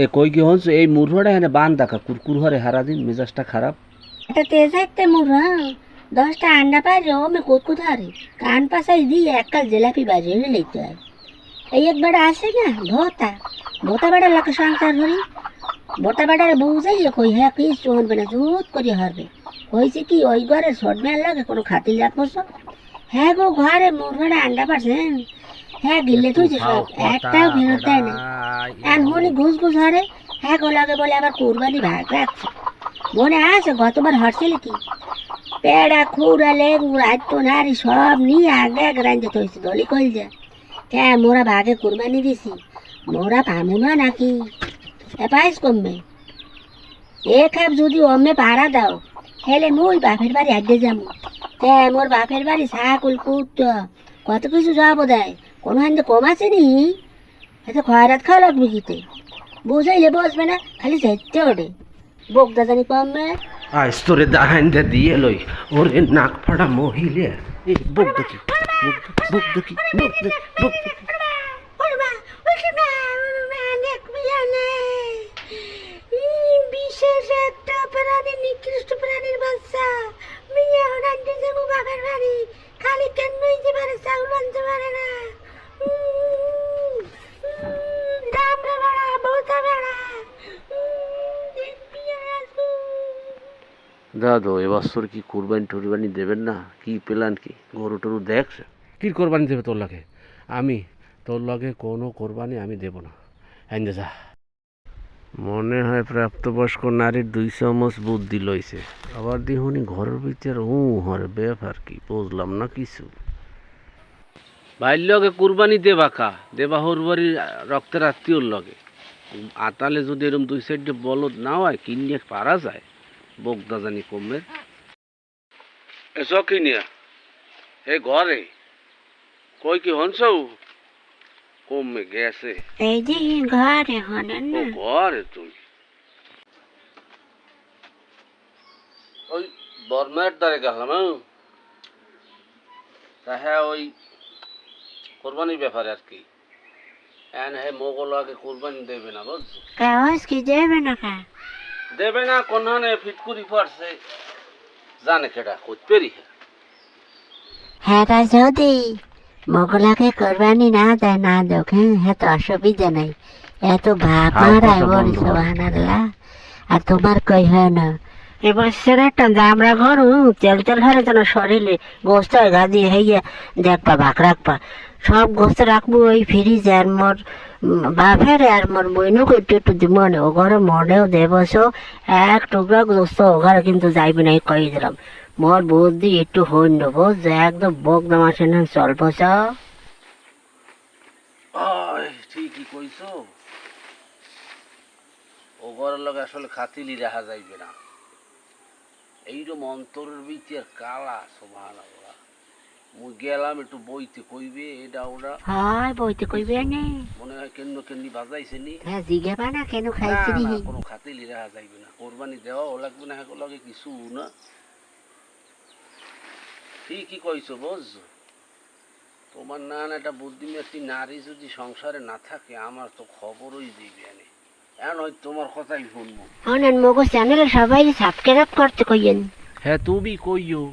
এ কই কি হনছো এই মুরহটা এনে বান দেখা কুরকুর হরে হারা দিন মেজাজটা খারাপ। এটা তেজাইতে মুরা 10টা আন্ডা পাইরে ওমে কুতকুত হারে কান পাশাই দিয়ে একটা জিলাপি বাজিয়ে লইতে হয়। এই এক বেড়া আসে না ভোতা ভোতা বেড়া লাগে সংসার ধরি ভোতা বেড়ারে বউ যাইয়ে কই হ্যাঁ কি চলবে না জুত করে হারবে হয়েছে কি ওই ঘরে শর্ট মেয়ার লাগে কোনো খাতিল রাখবো সব। হ্যাঁ গো ঘরে মুরগাটা আন্ডা পারছেন হ্যাঁ গিলে তুইছে সব একটাও ফেরত দেয় না এমনই ঘুষ ঘুষ হারে হ্যাঁ গো লাগে বলে আবার কোরবানি ভাগ রাখছে মনে আছে গতবার হরছিল কি পেড়া খুঁড়ালে রাত নারী সব নিয়ে আগে আগে রাঁধতে হয়েছে দলি কল যা হ্যাঁ মোরা ভাগে কোরবানি দিছি মোরা পামু না নাকি এ পাইস কমবে এ খাপ যদি অমে পাড়া দাও হেলে মুই বাপের বাড়ি আগে যাবো হ্যাঁ মোর বাপের বাড়ি সাকুল কুত কত কিছু যাবো দেয় কোনো হাতে কম আছে নি এত খয়রাত খাওয়া লাগবে কিতে বুঝাইলে বসবে না খালি যেতে ওঠে বোকদা জানি কমবে আজ তোরে দাহাইন্দা দিয়ে লই ওরে নাক ফাটা মহিলে এই বুক দেখি বুক দেখি বুক দেখি বুক দেখি বিশেষ একটা প্রাণী নিকৃষ্ট প্রাণীর বাচ্চা মিয়া হনান্ডে যাবো বাবার বাড়ি খালি কেনই যে পারে চাউল আনতে পারে না দামরা বেড়া বউতা বেড়া দাদু এবছর কি কুরবানি টুরবানি দেবেন না কি প্ল্যান কি গরু টরু দেখছে কি কোরবানি দেবে তোর লাগে আমি তোর লাগে কোনো কোরবানি আমি দেব না এনে যা মনে হয় প্রাপ্তবয়স্ক নারীর 2 চামচ বুদ্ধি লইছে আবার দিহুনি ঘরের ভিতরে হরে ব্যাপার কি বুঝলাম না কিছু ভাইর লগে কুরবানি দেবা কা দেবা হর বাড়ির রক্তের আত্মীয়র লগে আতালে যদি এরকম 2 সাইডে বলদ না হয় কিনে পারা যায় বোকদা জানি কমের এসো কিনিয়া হে ঘরে কই কি হনছ কমে গেছে এই যে ঘরে হনেন ও না ঘরে তুই ওই বর্মের দ্বারে গেলাম তা হ্যাঁ ওই কোরবানির ব্যাপারে আর কি এন হে মোগল আগে কোরবানি দেবে না বুঝছো কাগজ কি দেবে না কা দেবে না কোনখানে ফিটকুরি পড়ছে জানে কেডা কই পেরি হ্যাঁ তা যদি মোগলাকে কোরবানি না দেয় না দেখে হ্যাঁ তো অসুবিধা নাই এত ভাব মারায় বলি সুবহানাল্লাহ আর তোমার কই হয় না এবছর একটা আমরা ঘর তেল তেল হারে যেন শরীরে গোস্ত গাদি হইয়া দেখবা ভাগ রাখবা সব গোস্ত রাখবো ওই ফ্রিজে আর মোর বাপের আর মোর বইনুকে একটু একটু দিব না ও ঘরে মনেও দেবস এক টুকরা গোস্ত ও ঘরে কিন্তু যাইবে না কই দিলাম মোর বুদ্ধি একটু হইন বুঝ একদম বকদম আসে না চলব ঠিকই কইছো ও ঘরের লগে আসলে খাতিলি রাখা যাইবে না এইরকম অন্তরের ভিতর কালা সুবহানাল্লাহ মুই গেলাম একটু বইতে কইবে এটা ওরা হয় বইতে কইবে না মনে হয় কেন্নি বাজাইছে নি হ্যাঁ জিজ্ঞাসা না কেন খাইছি না, নি কোনো খাতিলি রাখা যাইবে না কোরবানি দেওয়াও লাগবে না হ্যাঁ লগে কিছু না ঠিকই কইছো বুঝছো তোমার নান একটা বুদ্ধিমতী নারী যদি সংসারে না থাকে আমার তো খবরই দিবে না এখন হয়তো তোমার কথাই শুনবো অনেন মগো চ্যানেলে সবাই সাবস্ক্রাইব করতে কইয়েন হ্যাঁ তুমি কইও